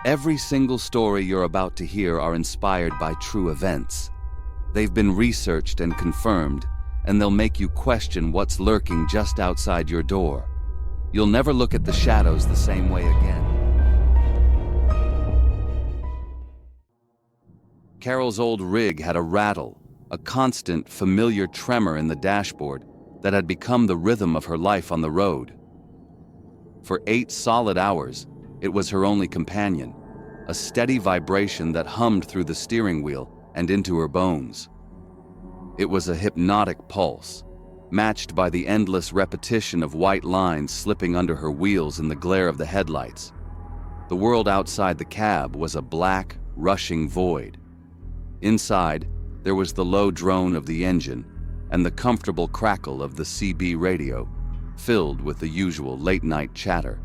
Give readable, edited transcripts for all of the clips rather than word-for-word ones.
Every single story you're about to hear are inspired by true events. They've been researched and confirmed, and they'll make you question what's lurking just outside your door. You'll never look at the shadows the same way again. Carol's old rig had a rattle, a constant, familiar tremor in the dashboard that had become the rhythm of her life on the road. For 8 solid hours, it was her only companion, a steady vibration that hummed through the steering wheel and into her bones. It was a hypnotic pulse, matched by the endless repetition of white lines slipping under her wheels in the glare of the headlights. The world outside the cab was a black, rushing void. Inside, there was the low drone of the engine and the comfortable crackle of the CB radio, filled with the usual late-night chatter.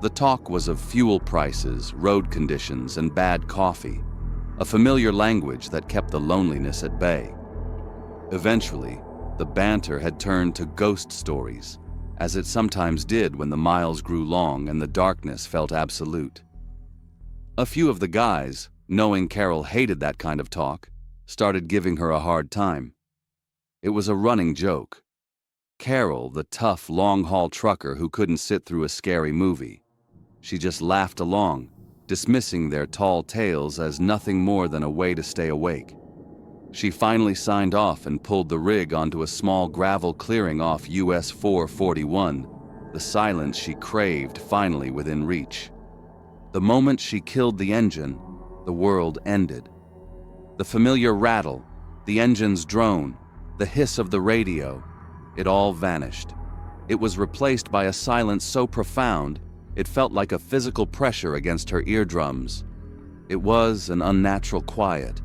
The talk was of fuel prices, road conditions, and bad coffee, a familiar language that kept the loneliness at bay. Eventually, the banter had turned to ghost stories, as it sometimes did when the miles grew long and the darkness felt absolute. A few of the guys, knowing Carol hated that kind of talk, started giving her a hard time. It was a running joke. Carol, the tough, long-haul trucker who couldn't sit through a scary movie. She just laughed along, dismissing their tall tales as nothing more than a way to stay awake. She finally signed off and pulled the rig onto a small gravel clearing off US 441, the silence she craved finally within reach. The moment she killed the engine, the world ended. The familiar rattle, the engine's drone, the hiss of the radio, it all vanished. It was replaced by a silence so profound, it felt like a physical pressure against her eardrums. It was an unnatural quiet,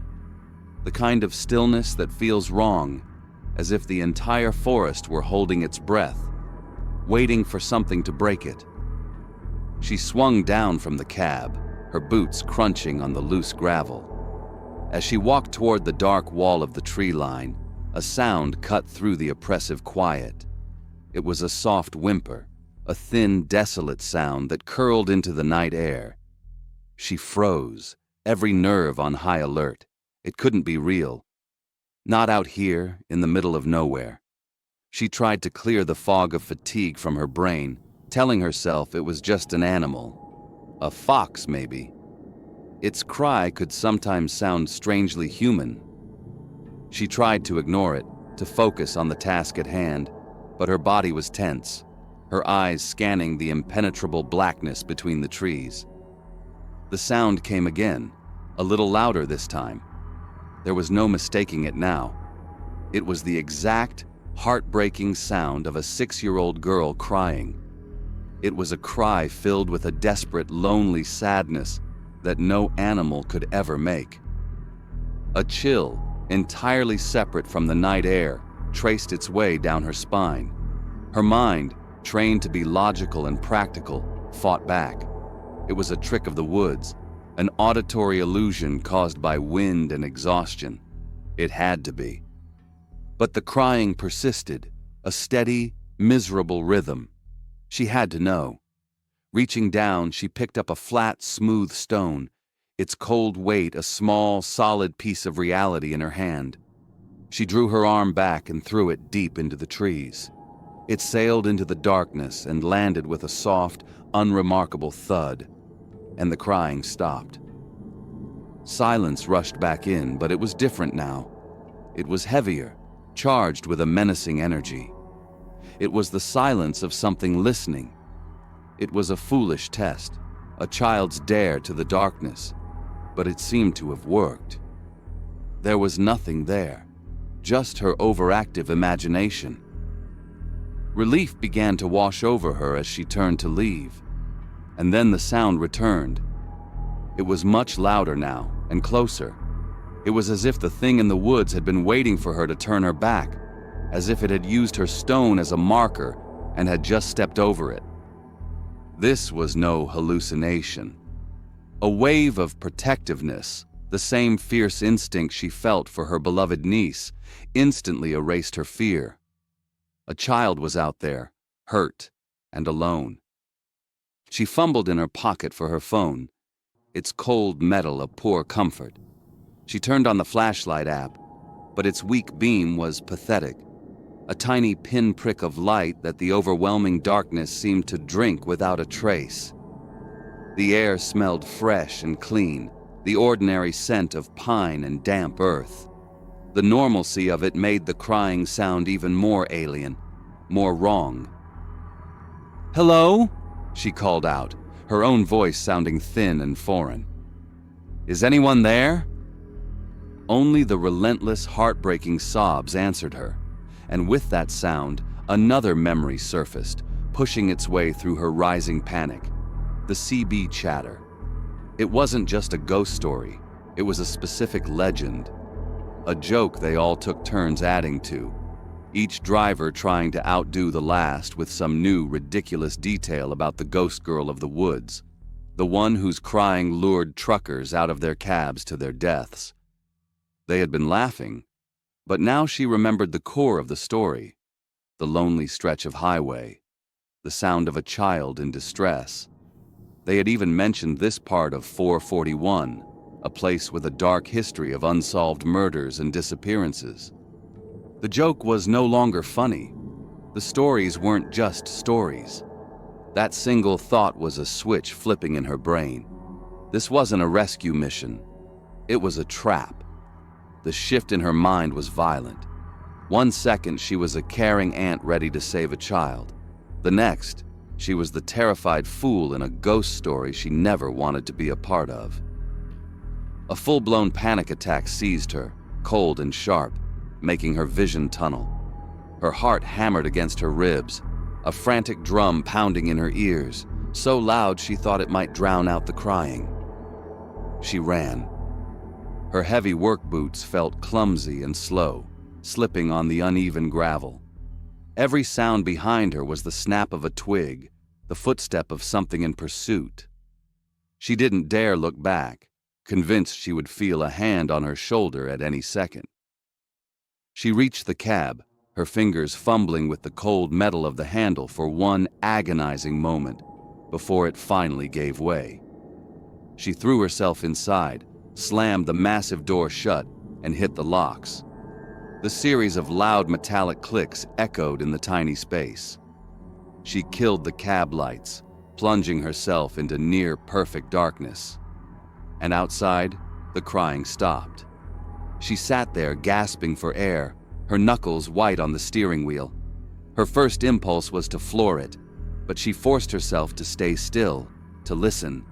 the kind of stillness that feels wrong, as if the entire forest were holding its breath, waiting for something to break it. She swung down from the cab, her boots crunching on the loose gravel. As she walked toward the dark wall of the tree line, a sound cut through the oppressive quiet. It was a soft whimper, a thin, desolate sound that curled into the night air. She froze, every nerve on high alert. It couldn't be real. Not out here, in the middle of nowhere. She tried to clear the fog of fatigue from her brain, telling herself it was just an animal. A fox, maybe. Its cry could sometimes sound strangely human. She tried to ignore it, to focus on the task at hand, but her body was tense, her eyes scanning the impenetrable blackness between the trees. The sound came again, a little louder this time. There was no mistaking it now. It was the exact, heartbreaking sound of a 6-year-old girl crying. It was a cry filled with a desperate, lonely sadness that no animal could ever make. A chill, entirely separate from the night air, traced its way down her spine. Her mind, trained to be logical and practical, fought back. It was a trick of the woods, an auditory illusion caused by wind and exhaustion. It had to be. But the crying persisted, a steady, miserable rhythm. She had to know. Reaching down, she picked up a flat, smooth stone, its cold weight a small, solid piece of reality in her hand. She drew her arm back and threw it deep into the trees. It sailed into the darkness and landed with a soft, unremarkable thud, and the crying stopped. Silence rushed back in, but it was different now. It was heavier, charged with a menacing energy. It was the silence of something listening. It was a foolish test, a child's dare to the darkness, but it seemed to have worked. There was nothing there, just her overactive imagination. Relief began to wash over her as she turned to leave, and then the sound returned. It was much louder now, and closer. It was as if the thing in the woods had been waiting for her to turn her back, as if it had used her stone as a marker and had just stepped over it. This was no hallucination. A wave of protectiveness, the same fierce instinct she felt for her beloved niece, instantly erased her fear. A child was out there, hurt and alone. She fumbled in her pocket for her phone, its cold metal a poor comfort. She turned on the flashlight app, but its weak beam was pathetic, a tiny pinprick of light that the overwhelming darkness seemed to drink without a trace. The air smelled fresh and clean, the ordinary scent of pine and damp earth. The normalcy of it made the crying sound even more alien, more wrong. "Hello?" she called out, her own voice sounding thin and foreign. "Is anyone there?" Only the relentless, heartbreaking sobs answered her, and with that sound, another memory surfaced, pushing its way through her rising panic. The CB chatter. It wasn't just a ghost story, it was a specific legend. A joke they all took turns adding to, each driver trying to outdo the last with some new, ridiculous detail about the ghost girl of the woods, the one whose crying lured truckers out of their cabs to their deaths. They had been laughing, but now she remembered the core of the story, the lonely stretch of highway, the sound of a child in distress. They had even mentioned this part of 441, a place with a dark history of unsolved murders and disappearances. The joke was no longer funny. The stories weren't just stories. That single thought was a switch flipping in her brain. This wasn't a rescue mission. It was a trap. The shift in her mind was violent. One second, she was a caring aunt ready to save a child. The next, she was the terrified fool in a ghost story she never wanted to be a part of. A full-blown panic attack seized her, cold and sharp, making her vision tunnel. Her heart hammered against her ribs, a frantic drum pounding in her ears, so loud she thought it might drown out the crying. She ran. Her heavy work boots felt clumsy and slow, slipping on the uneven gravel. Every sound behind her was the snap of a twig, the footstep of something in pursuit. She didn't dare look back, convinced she would feel a hand on her shoulder at any second. She reached the cab, her fingers fumbling with the cold metal of the handle for one agonizing moment before it finally gave way. She threw herself inside, slammed the massive door shut, and hit the locks. The series of loud metallic clicks echoed in the tiny space. She killed the cab lights, plunging herself into near-perfect darkness. And outside, the crying stopped. She sat there gasping for air, her knuckles white on the steering wheel. Her first impulse was to floor it, but she forced herself to stay still, to listen.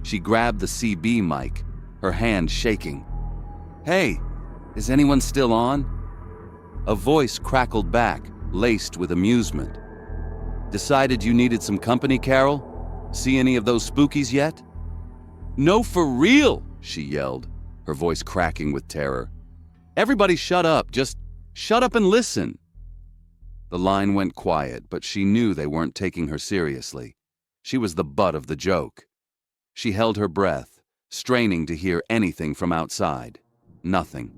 She grabbed the CB mic, her hand shaking. "Hey, is anyone still on?" A voice crackled back, laced with amusement. "Decided you needed some company, Carol? See any of those spookies yet?" "No, for real," she yelled, her voice cracking with terror. "Everybody shut up, just shut up and listen." The line went quiet, but she knew they weren't taking her seriously. She was the butt of the joke. She held her breath, straining to hear anything from outside. Nothing.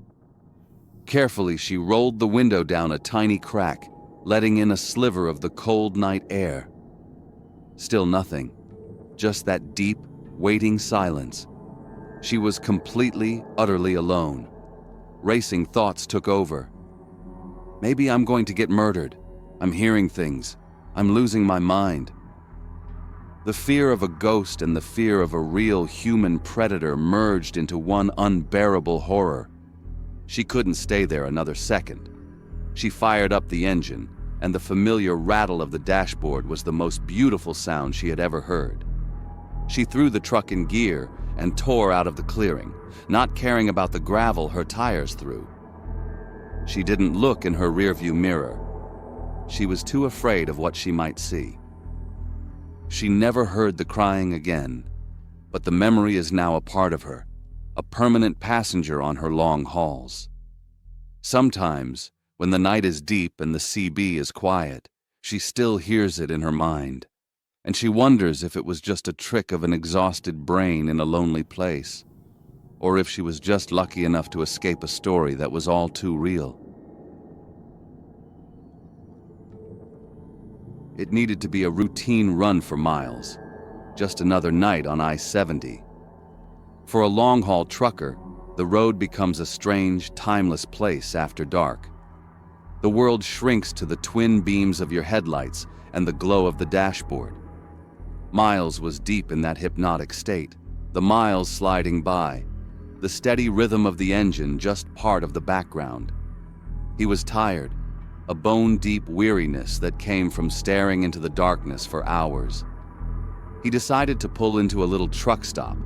Carefully, she rolled the window down a tiny crack, letting in a sliver of the cold night air. Still nothing. Just that deep, waiting silence. She was completely, utterly alone. Racing thoughts took over. Maybe I'm going to get murdered. I'm hearing things. I'm losing my mind. The fear of a ghost and the fear of a real human predator merged into one unbearable horror. She couldn't stay there another second. She fired up the engine, and the familiar rattle of the dashboard was the most beautiful sound she had ever heard. She threw the truck in gear and tore out of the clearing, not caring about the gravel her tires threw. She didn't look in her rearview mirror. She was too afraid of what she might see. She never heard the crying again, but the memory is now a part of her, a permanent passenger on her long hauls. Sometimes, when the night is deep and the CB is quiet, she still hears it in her mind, and she wonders if it was just a trick of an exhausted brain in a lonely place, or if she was just lucky enough to escape a story that was all too real. It needed to be a routine run for miles, just another night on I-70. For a long-haul trucker, the road becomes a strange, timeless place after dark. The world shrinks to the twin beams of your headlights and the glow of the dashboard. Miles was deep in that hypnotic state, the miles sliding by, the steady rhythm of the engine just part of the background. He was tired, a bone-deep weariness that came from staring into the darkness for hours. He decided to pull into a little truck stop,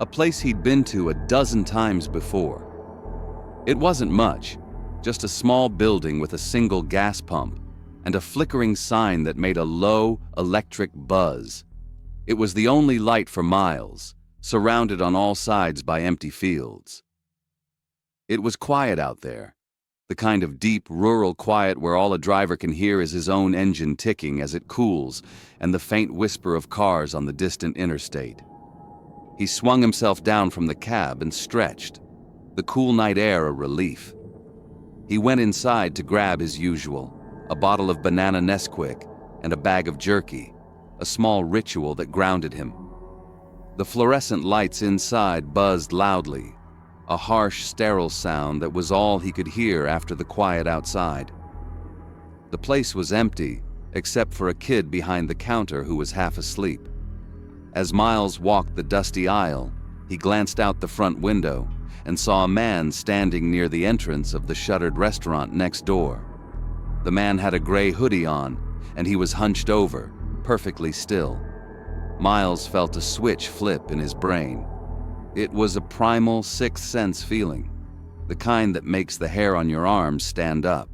a place he'd been to a dozen times before. It wasn't much, just a small building with a single gas pump and a flickering sign that made a low, electric buzz. It was the only light for miles, surrounded on all sides by empty fields. It was quiet out there, the kind of deep, rural quiet where all a driver can hear is his own engine ticking as it cools and the faint whisper of cars on the distant interstate. He swung himself down from the cab and stretched, the cool night air a relief. He went inside to grab his usual, a bottle of banana Nesquik and a bag of jerky, a small ritual that grounded him. The fluorescent lights inside buzzed loudly, a harsh, sterile sound that was all he could hear after the quiet outside. The place was empty, except for a kid behind the counter who was half asleep. As Miles walked the dusty aisle, he glanced out the front window and saw a man standing near the entrance of the shuttered restaurant next door. The man had a gray hoodie on, and he was hunched over, perfectly still. Miles felt a switch flip in his brain. It was a primal, sixth sense feeling, the kind that makes the hair on your arms stand up.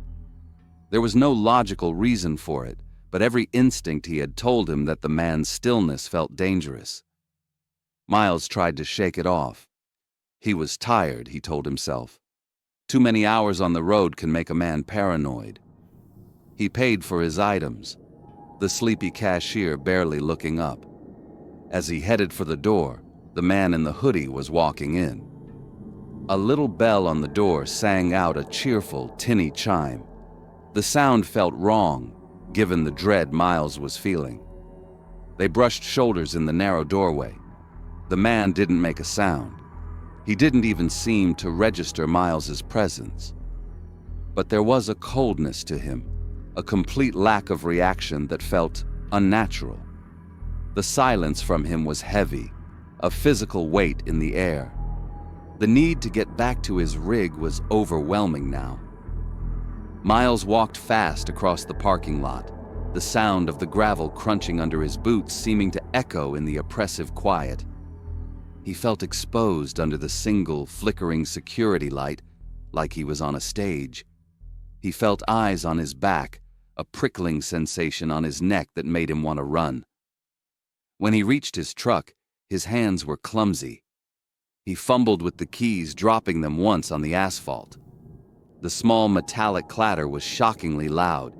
There was no logical reason for it, but every instinct he had told him that the man's stillness felt dangerous. Miles tried to shake it off. He was tired, he told himself. Too many hours on the road can make a man paranoid. He paid for his items, the sleepy cashier barely looking up. As he headed for the door, the man in the hoodie was walking in. A little bell on the door sang out a cheerful, tinny chime. The sound felt wrong, given the dread Miles was feeling. They brushed shoulders in the narrow doorway. The man didn't make a sound. He didn't even seem to register Miles's presence. But there was a coldness to him, a complete lack of reaction that felt unnatural. The silence from him was heavy, a physical weight in the air. The need to get back to his rig was overwhelming now. Miles walked fast across the parking lot, the sound of the gravel crunching under his boots seeming to echo in the oppressive quiet. He felt exposed under the single, flickering security light, like he was on a stage. He felt eyes on his back, a prickling sensation on his neck that made him want to run. When he reached his truck, his hands were clumsy. He fumbled with the keys, dropping them once on the asphalt. The small metallic clatter was shockingly loud.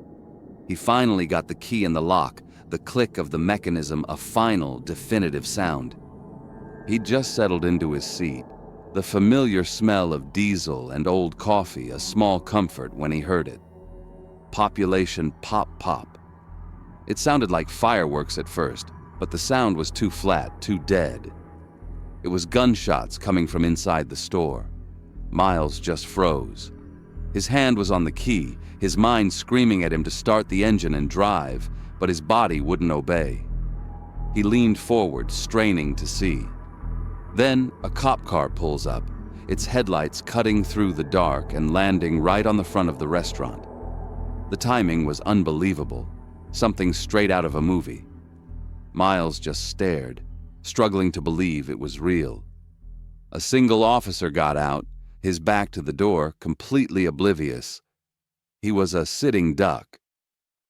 He finally got the key in the lock, the click of the mechanism a final, definitive sound. He'd just settled into his seat, the familiar smell of diesel and old coffee a small comfort when he heard it. Population pop pop. It sounded like fireworks at first, but the sound was too flat, too dead. It was gunshots coming from inside the store. Miles just froze. His hand was on the key, his mind screaming at him to start the engine and drive, but his body wouldn't obey. He leaned forward, straining to see. Then a cop car pulls up, its headlights cutting through the dark and landing right on the front of the restaurant. The timing was unbelievable, something straight out of a movie. Miles just stared, struggling to believe it was real. A single officer got out, his back to the door, completely oblivious. He was a sitting duck.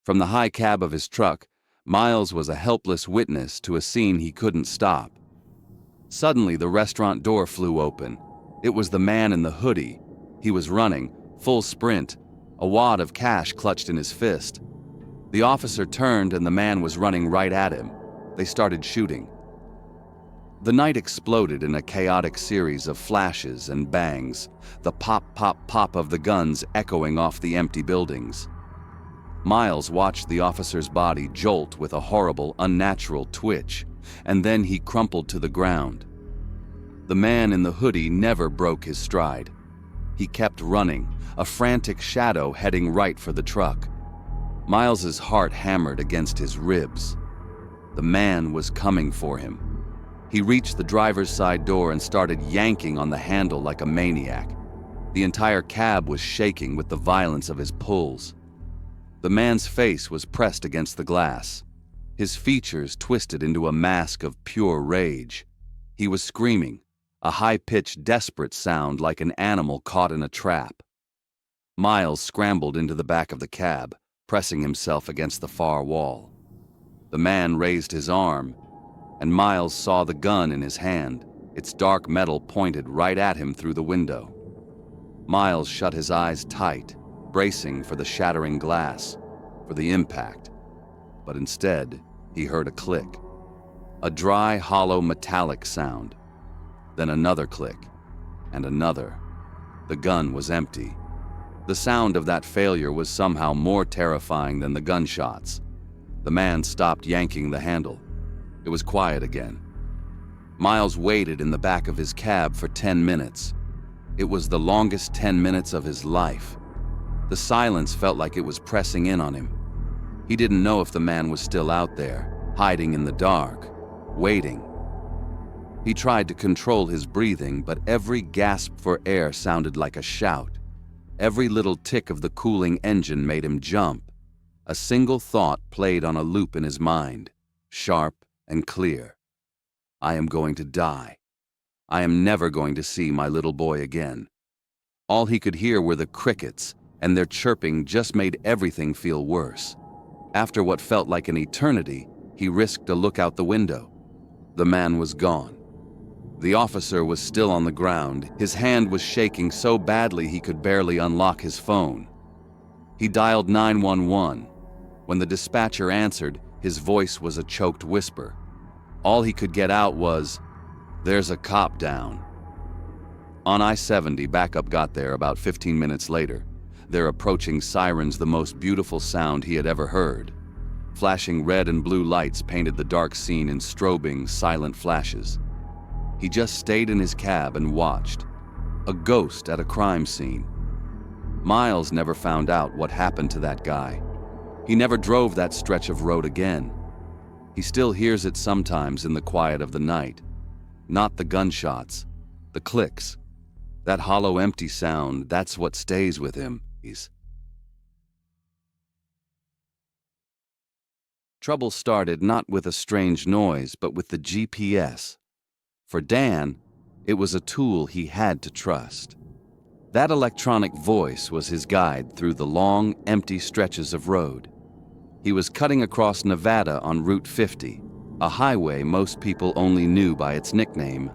From the high cab of his truck, Miles was a helpless witness to a scene he couldn't stop. Suddenly, the restaurant door flew open. It was the man in the hoodie. He was running, full sprint, a wad of cash clutched in his fist. The officer turned and the man was running right at him. They started shooting. The night exploded in a chaotic series of flashes and bangs, the pop, pop, pop of the guns echoing off the empty buildings. Miles watched the officer's body jolt with a horrible, unnatural twitch, and then he crumpled to the ground. The man in the hoodie never broke his stride. He kept running, a frantic shadow heading right for the truck. Miles's heart hammered against his ribs. The man was coming for him. He reached the driver's side door and started yanking on the handle like a maniac. The entire cab was shaking with the violence of his pulls. The man's face was pressed against the glass, his features twisted into a mask of pure rage. He was screaming, a high-pitched, desperate sound like an animal caught in a trap. Miles scrambled into the back of the cab, pressing himself against the far wall. The man raised his arm, and Miles saw the gun in his hand, its dark metal pointed right at him through the window. Miles shut his eyes tight, bracing for the shattering glass, for the impact. But instead, he heard a click. A dry, hollow, metallic sound. Then another click, and another. The gun was empty. The sound of that failure was somehow more terrifying than the gunshots. The man stopped yanking the handle. It was quiet again. Miles waited in the back of his cab for 10 minutes. It was the longest 10 minutes of his life. The silence felt like it was pressing in on him. He didn't know if the man was still out there, hiding in the dark, waiting. He tried to control his breathing, but every gasp for air sounded like a shout. Every little tick of the cooling engine made him jump. A single thought played on a loop in his mind, sharp and clear. I am going to die. I am never going to see my little boy again. All he could hear were the crickets, and their chirping just made everything feel worse. After what felt like an eternity, he risked a look out the window. The man was gone. The officer was still on the ground. His hand was shaking so badly he could barely unlock his phone. He dialed 911. When the dispatcher answered, his voice was a choked whisper. All he could get out was, "There's a cop down." On I-70, backup got there about 15 minutes later. Their approaching sirens, the most beautiful sound he had ever heard. Flashing red and blue lights painted the dark scene in strobing, silent flashes. He just stayed in his cab and watched. A ghost at a crime scene. Miles never found out what happened to that guy. He never drove that stretch of road again. He still hears it sometimes in the quiet of the night. Not the gunshots, the clicks. That hollow, empty sound, that's what stays with him. Trouble started not with a strange noise, but with the GPS. For Dan, it was a tool he had to trust. That electronic voice was his guide through the long, empty stretches of road. He was cutting across Nevada on Route 50, a highway most people only knew by its nickname,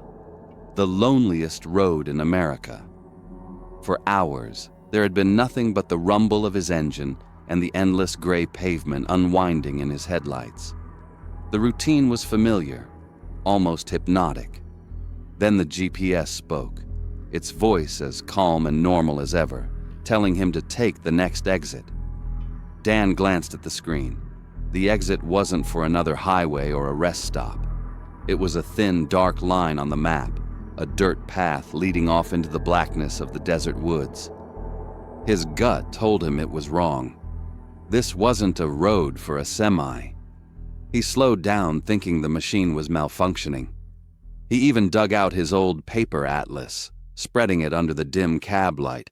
the loneliest road in America. For hours, there had been nothing but the rumble of his engine and the endless gray pavement unwinding in his headlights. The routine was familiar, almost hypnotic. Then the GPS spoke, its voice as calm and normal as ever, telling him to take the next exit. Dan glanced at the screen. The exit wasn't for another highway or a rest stop. It was a thin, dark line on the map, a dirt path leading off into the blackness of the desert woods. His gut told him it was wrong. This wasn't a road for a semi. He slowed down, thinking the machine was malfunctioning. He even dug out his old paper atlas, spreading it under the dim cab light,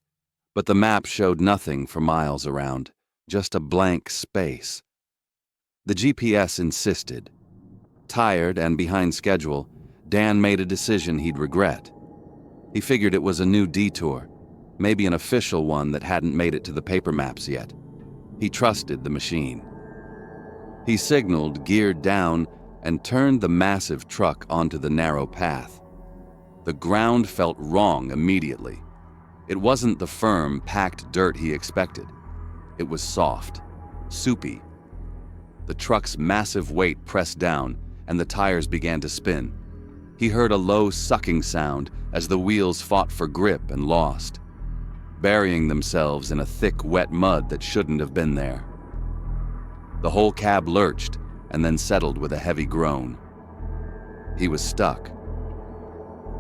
but the map showed nothing for miles around, just a blank space. The GPS insisted. Tired and behind schedule, Dan made a decision he'd regret. He figured it was a new detour, maybe an official one that hadn't made it to the paper maps yet. He trusted the machine. He signaled, geared down, and turned the massive truck onto the narrow path. The ground felt wrong immediately. It wasn't the firm, packed dirt he expected. It was soft, soupy. The truck's massive weight pressed down, and the tires began to spin. He heard a low sucking sound as the wheels fought for grip and lost, burying themselves in a thick, wet mud that shouldn't have been there. The whole cab lurched and then settled with a heavy groan. He was stuck.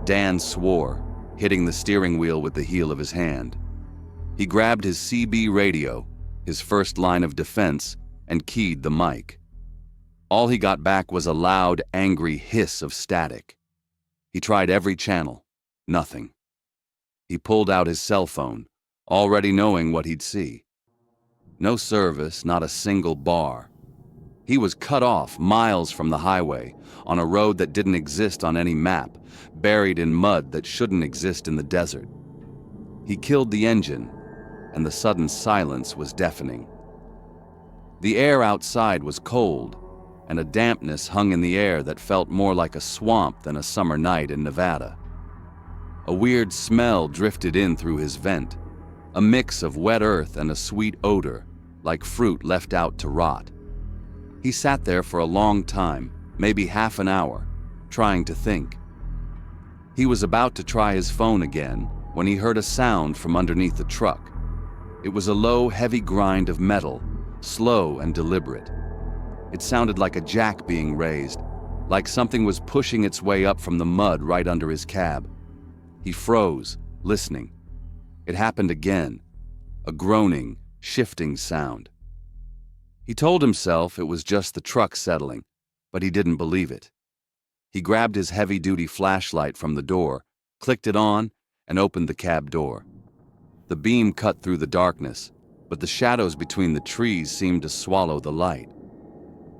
Dan swore, hitting the steering wheel with the heel of his hand. He grabbed his CB radio, his first line of defense, and keyed the mic. All he got back was a loud, angry hiss of static. He tried every channel. Nothing. He pulled out his cell phone, already knowing what he'd see. No service, not a single bar. He was cut off miles from the highway, on a road that didn't exist on any map, buried in mud that shouldn't exist in the desert. He killed the engine, and the sudden silence was deafening. The air outside was cold, and a dampness hung in the air that felt more like a swamp than a summer night in Nevada. A weird smell drifted in through his vent, a mix of wet earth and a sweet odor, like fruit left out to rot. He sat there for a long time, maybe half an hour, trying to think. He was about to try his phone again when he heard a sound from underneath the truck. It was a low, heavy grind of metal, slow and deliberate. It sounded like a jack being raised, like something was pushing its way up from the mud right under his cab. He froze, listening. It happened again, a groaning, shifting sound. He told himself it was just the truck settling, but he didn't believe it. He grabbed his heavy-duty flashlight from the door, clicked it on, and opened the cab door. The beam cut through the darkness, but the shadows between the trees seemed to swallow the light.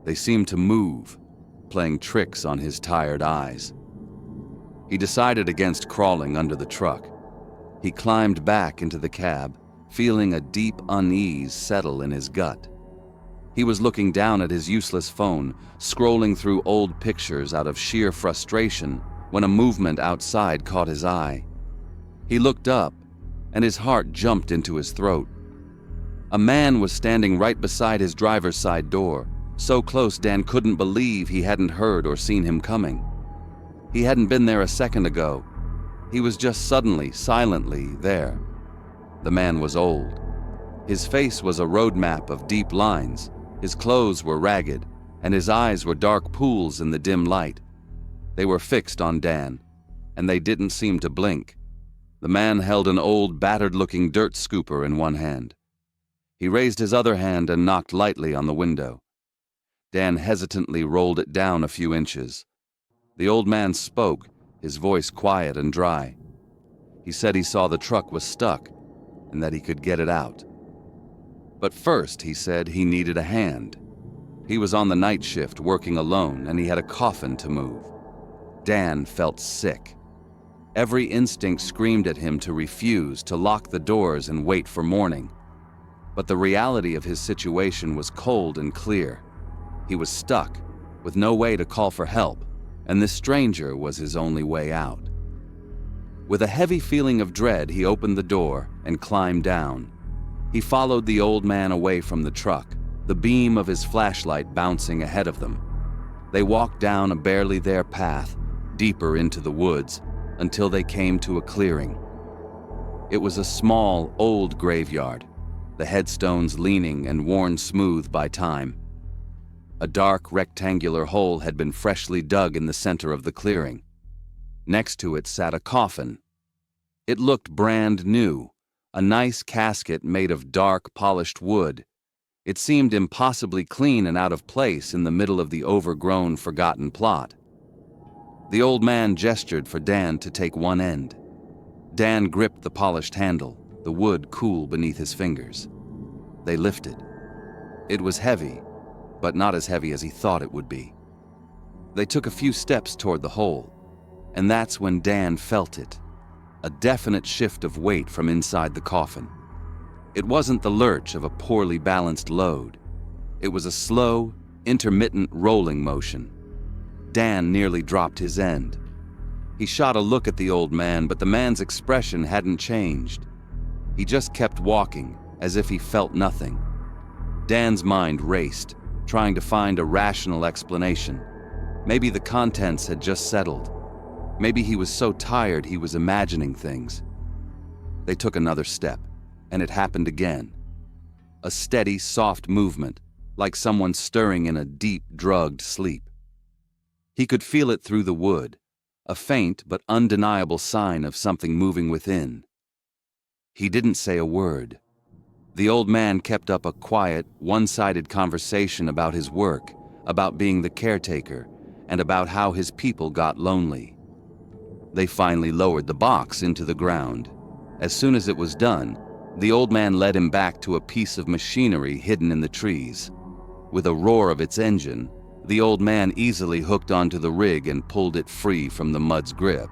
They seemed to move, playing tricks on his tired eyes. He decided against crawling under the truck. He climbed back into the cab, feeling a deep unease settle in his gut. He was looking down at his useless phone, scrolling through old pictures out of sheer frustration, when a movement outside caught his eye. He looked up, and his heart jumped into his throat. A man was standing right beside his driver's side door, so close Dan couldn't believe he hadn't heard or seen him coming. He hadn't been there a second ago. He was just suddenly, silently there. The man was old. His face was a road map of deep lines. His clothes were ragged, and his eyes were dark pools in the dim light. They were fixed on Dan, and they didn't seem to blink. The man held an old, battered-looking dirt scooper in one hand. He raised his other hand and knocked lightly on the window. Dan hesitantly rolled it down a few inches. The old man spoke, his voice quiet and dry. He said he saw the truck was stuck, and that he could get it out. But first, he said, he needed a hand. He was on the night shift working alone, and he had a coffin to move. Dan felt sick. Every instinct screamed at him to refuse, to lock the doors and wait for morning. But the reality of his situation was cold and clear. He was stuck, with no way to call for help, and this stranger was his only way out. With a heavy feeling of dread, he opened the door and climbed down. He followed the old man away from the truck, the beam of his flashlight bouncing ahead of them. They walked down a barely there path, deeper into the woods, until they came to a clearing. It was a small, old graveyard, the headstones leaning and worn smooth by time. A dark, rectangular hole had been freshly dug in the center of the clearing. Next to it sat a coffin. It looked brand new, a nice casket made of dark, polished wood. It seemed impossibly clean and out of place in the middle of the overgrown, forgotten plot. The old man gestured for Dan to take one end. Dan gripped the polished handle, the wood cool beneath his fingers. They lifted. It was heavy, but not as heavy as he thought it would be. They took a few steps toward the hole, and that's when Dan felt it. A definite shift of weight from inside the coffin. It wasn't the lurch of a poorly balanced load. It was a slow, intermittent rolling motion. Dan nearly dropped his end. He shot a look at the old man, but the man's expression hadn't changed. He just kept walking, as if he felt nothing. Dan's mind raced, trying to find a rational explanation. Maybe the contents had just settled. Maybe he was so tired he was imagining things. They took another step, and it happened again. A steady, soft movement, like someone stirring in a deep, drugged sleep. He could feel it through the wood, a faint but undeniable sign of something moving within. He didn't say a word. The old man kept up a quiet, one-sided conversation about his work, about being the caretaker, and about how his people got lonely. They finally lowered the box into the ground. As soon as it was done, the old man led him back to a piece of machinery hidden in the trees. With a roar of its engine, the old man easily hooked onto the rig and pulled it free from the mud's grip.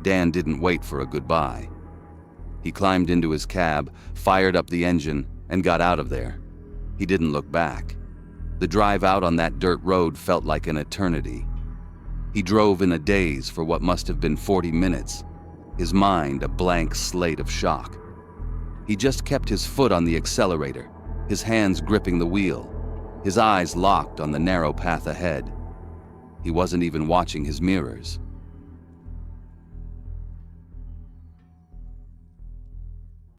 Dan didn't wait for a goodbye. He climbed into his cab, fired up the engine, and got out of there. He didn't look back. The drive out on that dirt road felt like an eternity. He drove in a daze for what must have been 40 minutes, his mind a blank slate of shock. He just kept his foot on the accelerator, his hands gripping the wheel, his eyes locked on the narrow path ahead. He wasn't even watching his mirrors.